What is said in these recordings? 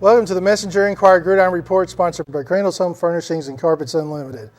Welcome to the Messenger-Inquirer Gridiron Report, sponsored by Crandall's Home Furnishings and Carpets Unlimited.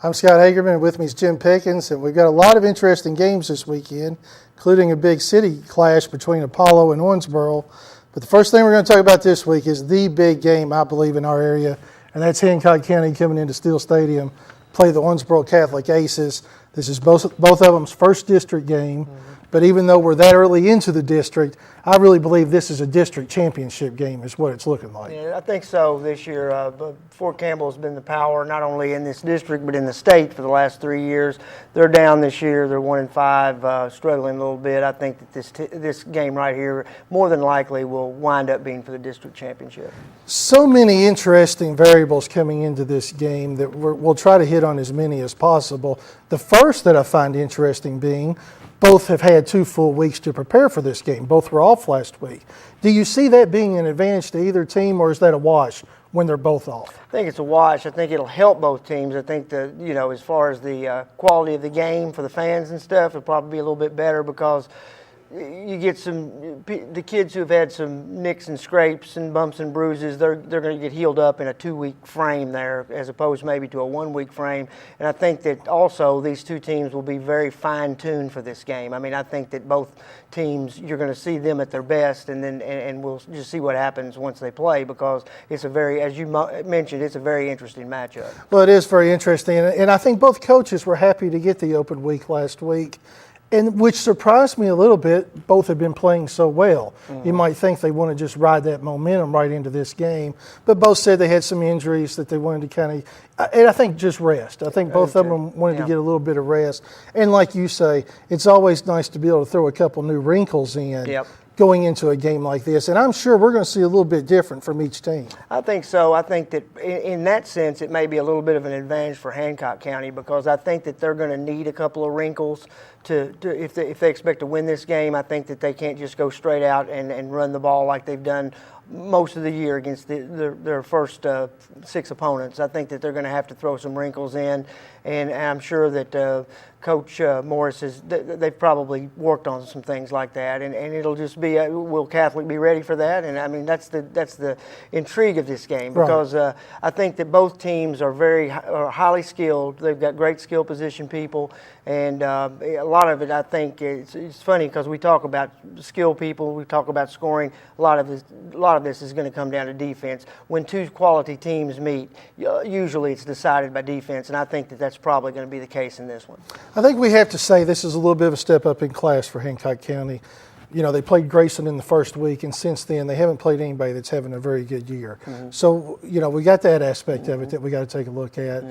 I'm Scott Hagerman, and with me is Jim Pickens, and we've got a lot of interesting games this weekend, including a big city clash between Apollo and Owensboro. But the first thing we're going to talk about this week is the big game, I believe, in our area, and that's Hancock County coming into Steele Stadium, play the Owensboro Catholic Aces. This is both of them's first district game. But even though we're that early into the district, I really believe this is a district championship game is what it's looking like. Yeah, I think so this year. Fort Campbell has been the power not only in this district but in the state for the last 3 years. They're down this year. They're 1-5, struggling a little bit. I think that this game right here more than likely will wind up being for the district championship. So many interesting variables coming into this game that we'll try to hit on as many as possible. The first that I find interesting being both have had 2 full weeks to prepare for this game. Both were off last week. Do you see that being an advantage to either team, or is that a wash when they're both off? I think it's a wash. I think it'll help both teams. I think that, as far as the quality of the game for the fans and stuff, it'll probably be a little bit better because you get the kids who have had some nicks and scrapes and bumps and bruises, they're going to get healed up in a 2-week frame there as opposed maybe to a 1-week frame. And I think that also these 2 teams will be very fine-tuned for this game. I mean, I think that both teams, you're going to see them at their best, and we'll just see what happens once they play because it's a very, as you mentioned, it's a very interesting matchup. Well, it is very interesting, and I think both coaches were happy to get the open week last week. And which surprised me a little bit, both have been playing so well. You might think they want to just ride that momentum right into this game, but both said they had some injuries that they wanted to kind of, and I think just rest. I think both of them wanted to get a little bit of rest. And like you say, it's always nice to be able to throw a couple new wrinkles in. Going into a game like this, and I'm sure we're going to see a little bit different from each team. I think so. I think that in that sense, it may be a little bit of an advantage for Hancock County because I think that they're going to need a couple of wrinkles to if they expect to win this game. I think that they can't just go straight out and run the ball like they've done most of the year against their first 6 opponents. I think that they're going to have to throw some wrinkles in, and I'm sure that Coach Morris they've probably worked on some things like that, and it'll just be will Catholic be ready for that? And I mean that's the intrigue of this game because I think that both teams are highly skilled. They've got great skill position people, and a lot of it I think it's funny because we talk about skill people, we talk about scoring. A lot of this is going to come down to defense. When 2 quality teams meet, usually it's decided by defense, and I think that that's probably going to be the case in this one. I think we have to say this is a little bit of a step up in class for Hancock County. They played Grayson in the first week, and since then they haven't played anybody that's having a very good year. So, we got that aspect of it that we got to take a look at.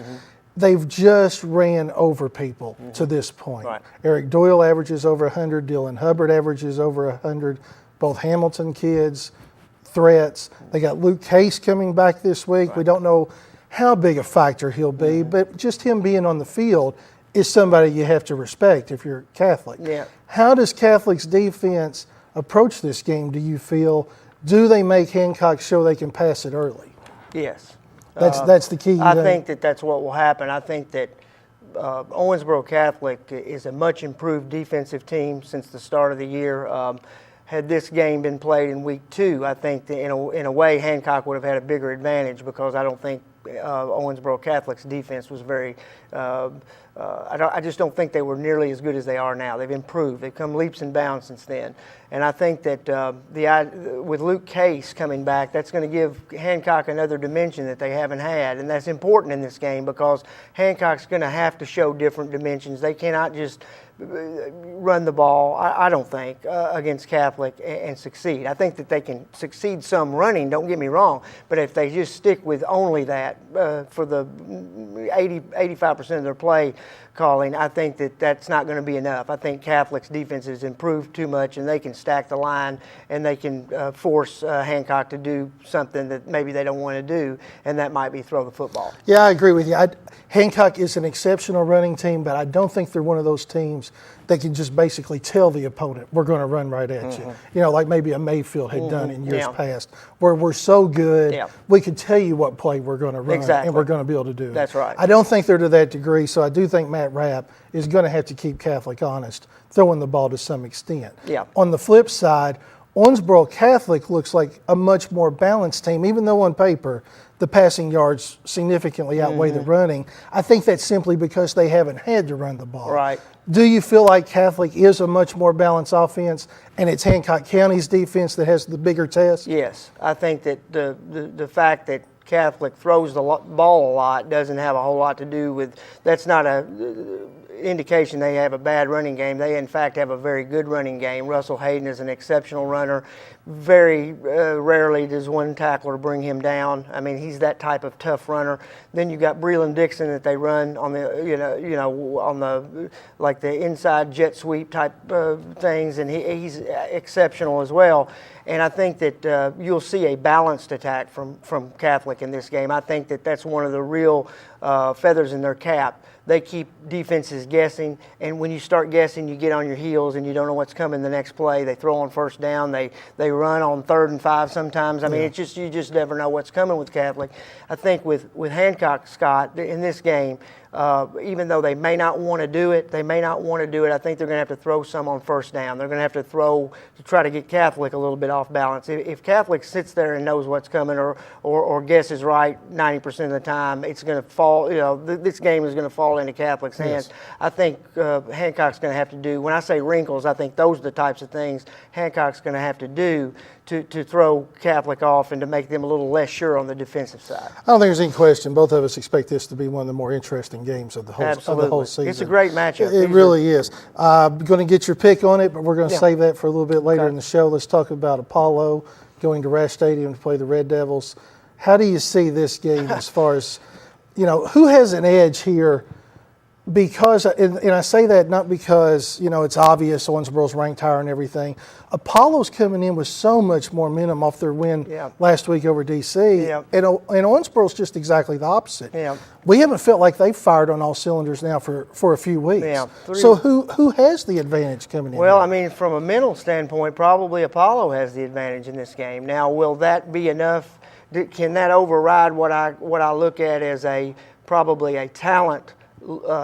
They've just ran over people to this point. Eric Doyle averages over 100. Dylan Hubbard averages over 100. Both Hamilton kids, threats. They got Luke Case coming back this week. We don't know how big a factor he'll be, but just him being on the field is somebody you have to respect if you're Catholic. How does Catholic's defense approach this game, do you feel? Do they make Hancock show they can pass it early? Yes. That's the key. I think that's what will happen. I think that Owensboro Catholic is a much improved defensive team since the start of the year. Had this game been played in week 2, I think that in a way Hancock would have had a bigger advantage because I don't think Owensboro Catholic's defense was very I just don't think they were nearly as good as they are now. They've improved. They've come leaps and bounds since then. And I think that with Luke Case coming back, that's going to give Hancock another dimension that they haven't had. And that's important in this game because Hancock's going to have to show different dimensions. They cannot just run the ball, I don't think, against Catholic and succeed. I think that they can succeed some running, don't get me wrong, but if they just stick with only that for the 85% of their play calling, I think that that's not going to be enough. I think Catholic's defense has improved too much, and they can stack the line, and they can force Hancock to do something that maybe they don't want to do, and that might be throw the football. Yeah, I agree with you. Hancock is an exceptional running team, but I don't think they're one of those teams that can just basically tell the opponent, we're going to run right at you. Like maybe a Mayfield had done in years past, where we're so good, we can tell you what play we're going to run, and we're going to be able to do it. That's right. I don't think they're to that degree, so I do think Matt Rapp is going to have to keep Catholic honest, throwing the ball to some extent. On the flip side, Owensboro Catholic looks like a much more balanced team, even though on paper the passing yards significantly outweigh the running. I think that's simply because they haven't had to run the ball. Right. Do you feel like Catholic is a much more balanced offense, and it's Hancock County's defense that has the bigger test? Yes. I think that the fact that Catholic throws the ball a lot doesn't have a whole lot to do with, that's not a indication they have a bad running game. They, in fact, have a very good running game. Russell Hayden is an exceptional runner. Very rarely does one tackler bring him down. I mean, he's that type of tough runner. Then you got Breland Dixon that they run on the, on the like the inside jet sweep type things, and he's exceptional as well. And I think that you'll see a balanced attack from Catholic in this game. I think that that's one of the real feathers in their cap. They keep defenses guessing, and when you start guessing, you get on your heels and you don't know what's coming the next play. They throw on first down. They run on 3rd and 5 sometimes. I mean, it's just, you just never know what's coming with Catholic. I think with Hancock, Scott, in this game, even though they may not want to do it, I think they're going to have to throw some on first down. They're going to have to throw to try to get Catholic a little bit off balance. If Catholic sits there and knows what's coming or guesses right 90% of the time, it's going to fall, this game is going to fall into Catholic's hands. Yes. I think Hancock's going to have to do, when I say wrinkles, I think those are the types of things Hancock's going to have to do to throw Catholic off and to make them a little less sure on the defensive side. I don't think there's any question. Both of us expect this to be one of the more interesting games of the whole, Absolutely. of the whole season. It's a great matchup. It really is. Going to get your pick on it, but we're going to save that for a little bit later Okay. in the show. Let's talk about Apollo going to Rash Stadium to play the Red Devils. How do you see this game as far as, who has an edge here? Because, and I say that not because, it's obvious Owensboro's ranked higher and everything. Apollo's coming in with so much more momentum off their win last week over DC. Yeah. And Owensboro's just exactly the opposite. Yeah. We haven't felt like they've fired on all cylinders now for a few weeks. Yeah. So who has the advantage coming in? Well, here? I mean, from a mental standpoint, probably Apollo has the advantage in this game. Now, will that be enough? Can that override what I look at as probably a talent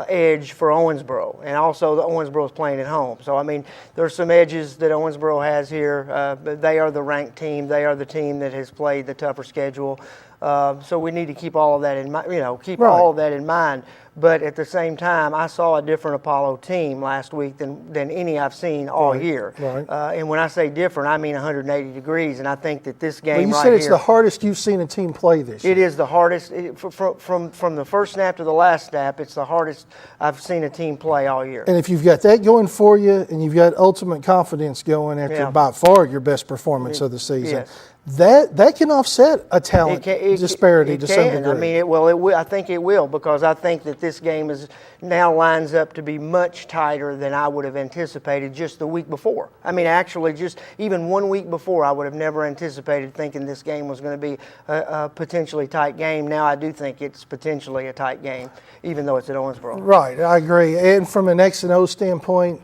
edge for Owensboro, and also the Owensboro's playing at home. So I mean, there's some edges that Owensboro has here. But they are the ranked team. They are the team that has played the tougher schedule. So we need to keep all of that in mind. All of that in mind. But at the same time, I saw a different Apollo team last week than any I've seen all year. Right. And when I say different, I mean 180 degrees. And I think that this game you right said it's here, the hardest you've seen a team play this year. it is the hardest from the first snap to the last snap. It's the hardest I've seen a team play all year. And if you've got that going for you, and you've got ultimate confidence going after by far your best performance of the season, that can offset a talent disparity to some degree. I mean, it will. I think it will, because I think that this game now lines up to be much tighter than I would have anticipated just the week before. I mean, actually, just even 1 week before, I would have never anticipated thinking this game was going to be a potentially tight game. Now I do think it's potentially a tight game, even though it's at Owensboro. Right, I agree. And from an X and O standpoint,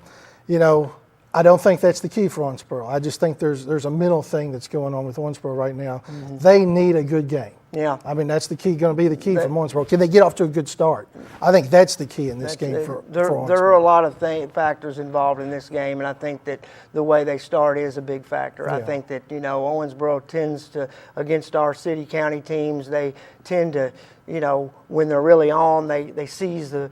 I don't think that's the key for Owensboro. I just think there's a mental thing that's going on with Owensboro right now. Mm-hmm. They need a good game. Yeah. I mean, that's going to be the key for Owensboro. Can they get off to a good start? I think that's the key in this game for Owensboro. There are a lot of factors involved in this game, and I think that the way they start is a big factor. I think that, Owensboro tends to, against our city county teams, they tend to, when they're really on, they seize the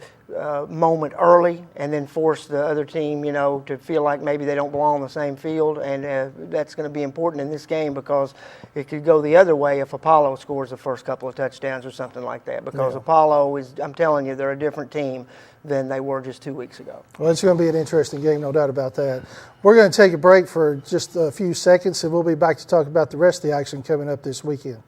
moment early and then force the other team, to feel like maybe they don't belong on the same field. And that's going to be important in this game, because it could go the other way if Apollo scores the first couple of touchdowns or something like that. Because Apollo is, I'm telling you, they're a different team than they were just 2 weeks ago. Well, it's going to be an interesting game, no doubt about that. We're going to take a break for just a few seconds, and we'll be back to talk about the rest of the action coming up this weekend.